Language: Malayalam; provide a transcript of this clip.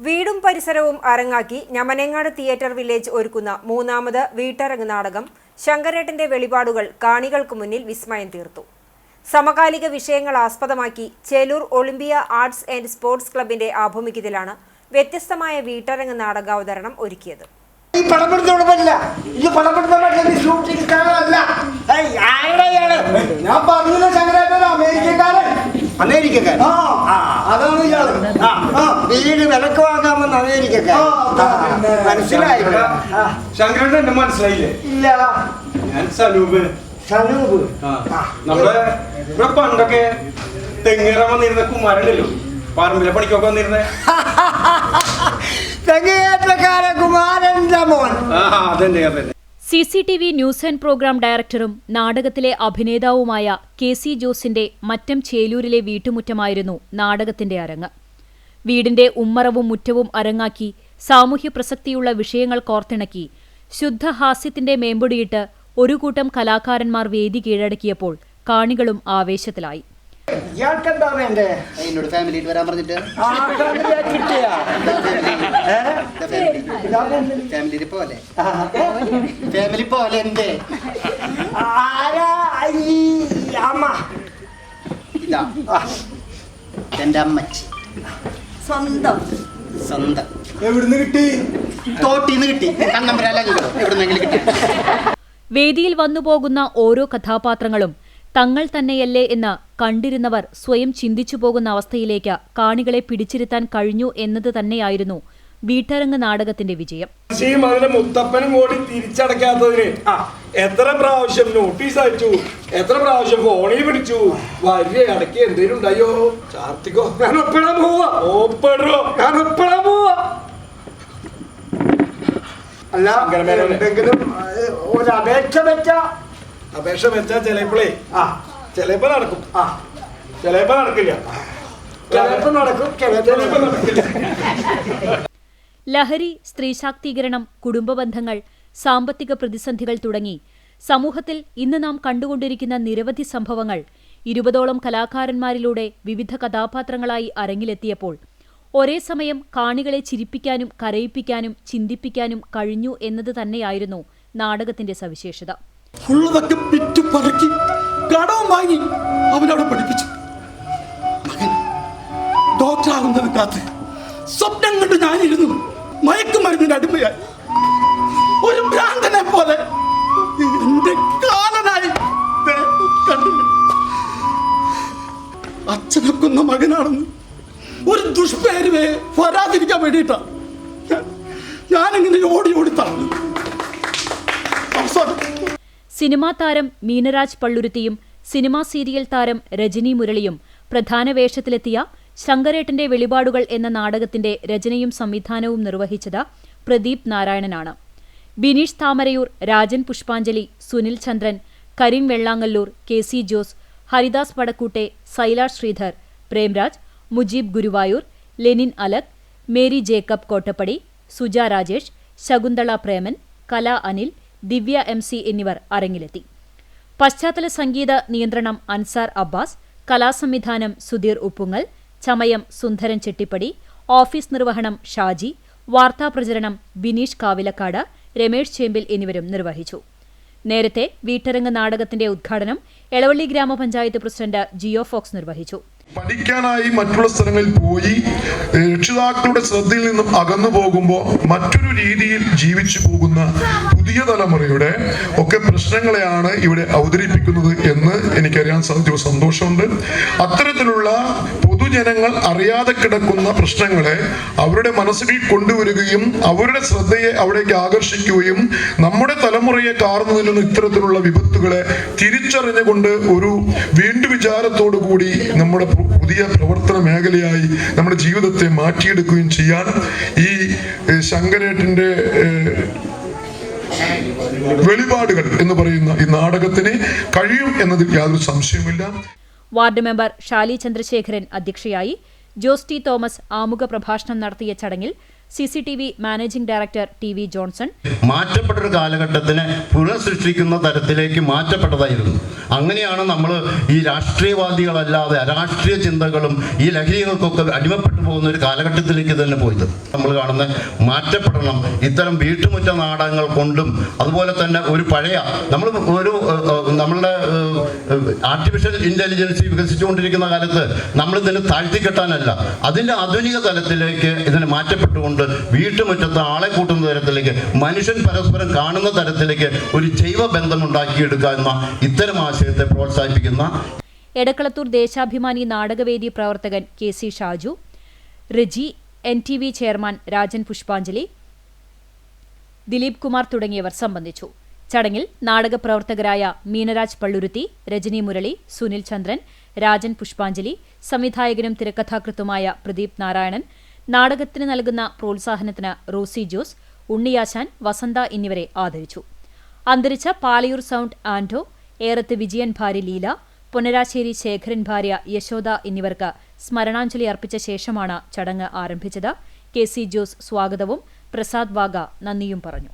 വീടും പരിസരവും അരങ്ങാക്കി ഞമനേങ്ങാട് തിയേറ്റർ വില്ലേജ് ഒരുക്കുന്ന മൂന്നാമത് വീട്ടരങ്ങ് നാടകം ശങ്കരേട്ടന്റെ വെളിപാടുകൾ കാണികൾക്ക് മുന്നിൽ വിസ്മയം തീർത്തു. സമകാലിക വിഷയങ്ങൾ ആസ്പദമാക്കി Chelur Olympia arts and sports ക്ലബിന്റെ ആഭിമുഖ്യത്തിലാണ് വ്യത്യസ്തമായ വീട്ടരങ്ങ് നാടകാവതരണം ഒരുക്കിയത്. അമേരിക്കക്കാരൻ അതാണ് ഇയാള്. വീട് വിലക്ക് വാങ്ങാമെന്ന് അമേരിക്കക്കാരൻ. മനസ്സിലായില്ല? ശങ്കരേട്ടൻ എന്നെ മനസ്സിലായില്ലേ? ഇല്ല. ഞാൻ സനൂപ്. സനൂപ് നമ്മുടെ ഇവിടെ പണ്ടൊക്കെ തെങ്ങേറാൻ വന്നിരുന്ന കുമാരനല്ലോ, പറമ്പിലെ പണിക്കൊക്കെ വന്നിരുന്നേ. തെങ്ങേറ്റക്കാരൻ കുമാരന്റെ മോൻ. അതന്നെ അതന്നെ. CCTV ന്യൂസ് ആൻഡ് പ്രോഗ്രാം ഡയറക്ടറും നാടകത്തിലെ അഭിനേതാവുമായ KC ജോസിന്റെ മറ്റം ചേലൂരിലെ വീട്ടുമുറ്റമായിരുന്നു നാടകത്തിന്റെ അരങ്ങ്. വീടിന്റെ ഉമ്മറവും മുറ്റവും അരങ്ങാക്കി സാമൂഹ്യ പ്രസക്തിയുള്ള വിഷയങ്ങൾ കോർത്തിണക്കി ശുദ്ധഹാസ്യത്തിന്റെ മേമ്പൊടിയിട്ട് ഒരു കൂട്ടം കലാകാരന്മാർ വേദി കീഴടക്കിയപ്പോൾ കാണികളും ആവേശത്തിലായി. ഇയാൾക്കെന്താ വേണ്ടേ? എന്നോട് ഫാമിലിയിൽ വരാൻ പറഞ്ഞിട്ട് ഫാമിലി പോലെ ഫാമിലി പോലെ എന്റെ അമ്മ ഇതാ എന്റെ അമ്മച്ചി സ്വന്തം സ്വന്തം. എവിടുന്ന് കിട്ടി? തോട്ടിന്ന് കിട്ടി. കണ്ണമ്പരല്ലോ എവിടുന്നെങ്കിലും കിട്ടി. വേദിയിൽ വന്നുപോകുന്ന ഓരോ കഥാപാത്രങ്ങളും തങ്ങൾ തന്നെയല്ലേ എന്ന് കണ്ടിരുന്നവർ സ്വയം ചിന്തിച്ചു പോകുന്ന അവസ്ഥയിലേക്ക് കാണികളെ പിടിച്ചിരുത്താൻ കഴിഞ്ഞു എന്നത് തന്നെയായിരുന്നു വീട്ടരങ്ങ് നാടകത്തിന്റെ വിജയം. അതിന്റെ മുത്തപ്പനും കൂടി തിരിച്ചടക്കാത്തതിന് എത്ര പ്രാവശ്യം നോട്ടീസ് അയച്ചു, എത്ര പ്രാവശ്യം ഫോണിൽ പിടിച്ചു, വലിയ ഇടയ്ക്ക് എന്തേലും ഉണ്ടായോ? ചാർത്തിക്കോ, ഞാൻ ഒപ്പിടാൻ പോവാ. ഓപ്പടോ, ഞാൻ ഒപ്പിടാൻ പോവാ. അല്ല, എന്തെങ്കിലും ഒരു അപേക്ഷ വെച്ചാ ചിലപ്പോഴേ ചിലപ്പോ നടക്കും, ചിലപ്പോ നടക്കില്ല, ചിലപ്പോ നടക്കും, ചിലപ്പോ നടക്കില്ല. ലഹരി, സ്ത്രീ ശാക്തീകരണം, കുടുംബ ബന്ധങ്ങൾ, സാമ്പത്തിക പ്രതിസന്ധികൾ തുടങ്ങി സമൂഹത്തിൽ ഇന്ന് നാം കണ്ടുകൊണ്ടിരിക്കുന്ന നിരവധി സംഭവങ്ങൾ 20ഓളം കലാകാരന്മാരിലൂടെ വിവിധ കഥാപാത്രങ്ങളായി അരങ്ങിലെത്തിയപ്പോൾ ഒരേ സമയം കാണികളെ ചിരിപ്പിക്കാനും കരയിപ്പിക്കാനും ചിന്തിപ്പിക്കാനും കഴിഞ്ഞു എന്നത് തന്നെയായിരുന്നു നാടകത്തിന്റെ സവിശേഷത. ഉള്ളതൊക്കെ പിറ്റു പറക്കി കടവും വാങ്ങി അവനവിടെ പഠിപ്പിച്ചു. മകൻ ഡോക്ടറാകുന്നത് കാത്ത് സ്വപ്നം കണ്ട് ഞാനിരുന്നു. മയക്കുമരുന്നിന് അടിമയായി ഒരു ഭ്രാന്തനെ പോലെ എന്റെ കാലനായി കണ്ടില്ല. അച്ഛനെ കൊന്ന മകനാണെന്ന് ഒരു ദുഷ്പേര് വരാതിരിക്കാൻ വേണ്ടിയിട്ടാ ഞാനിങ്ങനെ ഓടി തളർന്നു. സിനിമാ താരം മീനരാജ് പള്ളുരുത്തിയും സിനിമാ സീരിയൽ താരം രജനി മുരളിയും പ്രധാന വേഷത്തിലെത്തിയ ശങ്കരേട്ടന്റെ വെളിപാടുകൾ എന്ന നാടകത്തിന്റെ രചനയും സംവിധാനവും നിർവഹിച്ചത് പ്രദീപ് നാരായണനാണ്. ബിനീഷ് താമരയൂർ, രാജൻ പുഷ്പാഞ്ജലി, സുനിൽ ചന്ദ്രൻ, കരീം വെള്ളാങ്ങല്ലൂർ, KC ജോസ്, ഹരിദാസ് പടക്കൂട്ടെ, സൈലാഷ് ശ്രീധർ, പ്രേംരാജ്, മുജീബ് ഗുരുവായൂർ, ലെനിൻ അലക്, മേരി ജേക്കബ് കോട്ടപ്പടി, സുജ രാജേഷ്, ശകുന്തള പ്രേമൻ, കല അനിൽ, ദിവ്യ MC എന്നിവർ അരങ്ങിലെത്തി. പശ്ചാത്തല സംഗീത നിയന്ത്രണം അൻസാർ അബ്ബാസ്, കലാസംവിധാനം സുധീർ ഉപ്പുങ്ങൽ, ചമയം സുന്ദരൻ ചെട്ടിപ്പടി, ഓഫീസ് നിർവഹണം ഷാജി, വാർത്താപ്രചരണം ബിനീഷ് കാവിലക്കാട്, രമേഷ് ചേമ്പിൽ എന്നിവരും നിർവഹിച്ചു. നേരത്തെ വീട്ടരങ്ങ് നാടകത്തിന്റെ ഉദ്ഘാടനം എളവള്ളി ഗ്രാമപഞ്ചായത്ത് പ്രസിഡന്റ് ജിയോ ഫോക്സ് നിർവഹിച്ചു. പഠിക്കാനായി മറ്റുള്ള സ്ഥലങ്ങളിൽ പോയി രക്ഷിതാക്കളുടെ ശ്രദ്ധയിൽ നിന്നും അകന്നു പോകുമ്പോൾ മറ്റൊരു രീതിയിൽ ജീവിച്ചു പോകുന്ന പുതിയ തലമുറയുടെ ഒക്കെ പ്രശ്നങ്ങളെയാണ് ഇവിടെ അവതരിപ്പിക്കുന്നത് എന്ന് എനിക്കറിയാൻ സാധിച്ച സന്തോഷമുണ്ട്. അത്തരത്തിലുള്ള പൊതുജനങ്ങൾ അറിയാതെ കിടക്കുന്ന പ്രശ്നങ്ങളെ അവരുടെ മനസ്സിൽ കൊണ്ടുവരികയും അവരുടെ ശ്രദ്ധയെ അവിടേക്ക് ആകർഷിക്കുകയും നമ്മുടെ തലമുറയെ കാർന്നു നിൽക്കുന്ന ഇത്തരത്തിലുള്ള വിപത്തുകളെ തിരിച്ചറിഞ്ഞുകൊണ്ട് ഒരു വീണ്ടും വിചാരത്തോടു കൂടി നമ്മുടെ പുതിയ പ്രവർത്തന മേഖലയായി നമ്മുടെ ജീവിതത്തെ മാറ്റിയെടുക്കുകയും ചെയ്യാൻ ഈ ശങ്കരേട്ടന്റെ വെളിപാടുകൾ എന്ന് പറയുന്ന ഈ നാടകത്തിന് കഴിയും എന്നതിൽ യാതൊരു സംശയവുമില്ല. വാർഡ് മെമ്പർ ഷാലി ചന്ദ്രശേഖരൻ അധ്യക്ഷയായി. ജോസ് T തോമസ് ആമുഖ പ്രഭാഷണം നടത്തിയ ചടങ്ങിൽ CCTV managing director TV Johnson, മാറ്റപ്പെട്ടൊരു കാലഘട്ടത്തിനെ പുനഃസൃഷ്ടിക്കുന്ന തരത്തിലേക്ക് മാറ്റപ്പെട്ടതായിരുന്നു. അങ്ങനെയാണ് നമ്മൾ ഈ രാഷ്ട്രീയവാദികളല്ലാതെ അരാഷ്ട്രീയ ചിന്തകളും ഈ ലഹരികൾക്കൊക്കെ അടിമപ്പെട്ടു പോകുന്ന ഒരു കാലഘട്ടത്തിലേക്ക് തന്നെ പോയത്. നമ്മൾ കാണുന്ന മാറ്റപ്പെടണം. ഇത്തരം വീട്ടുമുറ്റ നാടകങ്ങൾ കൊണ്ടും അതുപോലെ തന്നെ ഒരു പഴയ നമ്മളുടെ ആർട്ടിഫിഷ്യൽ ഇന്റലിജൻസ് വികസിച്ചുകൊണ്ടിരിക്കുന്ന കാലത്ത് നമ്മൾ ഇതിനെ താഴ്ത്തിക്കെട്ടാനല്ല, അതിൻ്റെ ആധുനിക തലത്തിലേക്ക് ഇതിനെ മാറ്റപ്പെട്ടുകൊണ്ട് വീട്ടുമുറ്റത്ത് ആളെ കൂട്ടുന്ന തരത്തിലേക്ക്, മനുഷ്യൻ പരസ്പരം കാണുന്ന തരത്തിലേക്ക് ഒരു ജൈവ ബന്ധം ഉണ്ടാക്കിയെടുക്കുക എന്ന ഇത്തരം ആശയത്തെ പ്രോത്സാഹിപ്പിക്കുന്ന എടക്കളത്തൂർ ദേശാഭിമാനി നാടകവേദി പ്രവർത്തകൻ KC Shaju, Riji, NTV chairman Rajan പുഷ്പാഞ്ജലി, ദിലീപ് കുമാർ തുടങ്ങിയവർ സംബന്ധിച്ചു. ചടങ്ങിൽ നാടകപ്രവർത്തകരായ മീനരാജ് പള്ളുരുത്തി, രജനി മുരളി, സുനിൽ ചന്ദ്രൻ, രാജൻ പുഷ്പാഞ്ജലി, സംവിധായകനും തിരക്കഥാകൃത്തുമായ പ്രദീപ് നാരായണൻ, നാടകത്തിന് നൽകുന്ന പ്രോത്സാഹനത്തിന് റോസി ജോസ്, ഉണ്ണിയാശാൻ, വസന്ത എന്നിവരെ ആദരിച്ചു. അന്തരിച്ച പാലയൂർ സൗണ്ട് ആൻഡോ, ഏറത്ത് വിജയൻ ഭാര്യ ലീല, പൊന്നരാശ്ശേരി ശേഖരൻ ഭാര്യ യശോദ എന്നിവർക്ക് സ്മരണാഞ്ജലി അർപ്പിച്ച ശേഷമാണ് ചടങ്ങ് ആരംഭിച്ചത്. KC ജോസ് സ്വാഗതവും പ്രസാദ് വാഗ നന്ദിയും പറഞ്ഞു.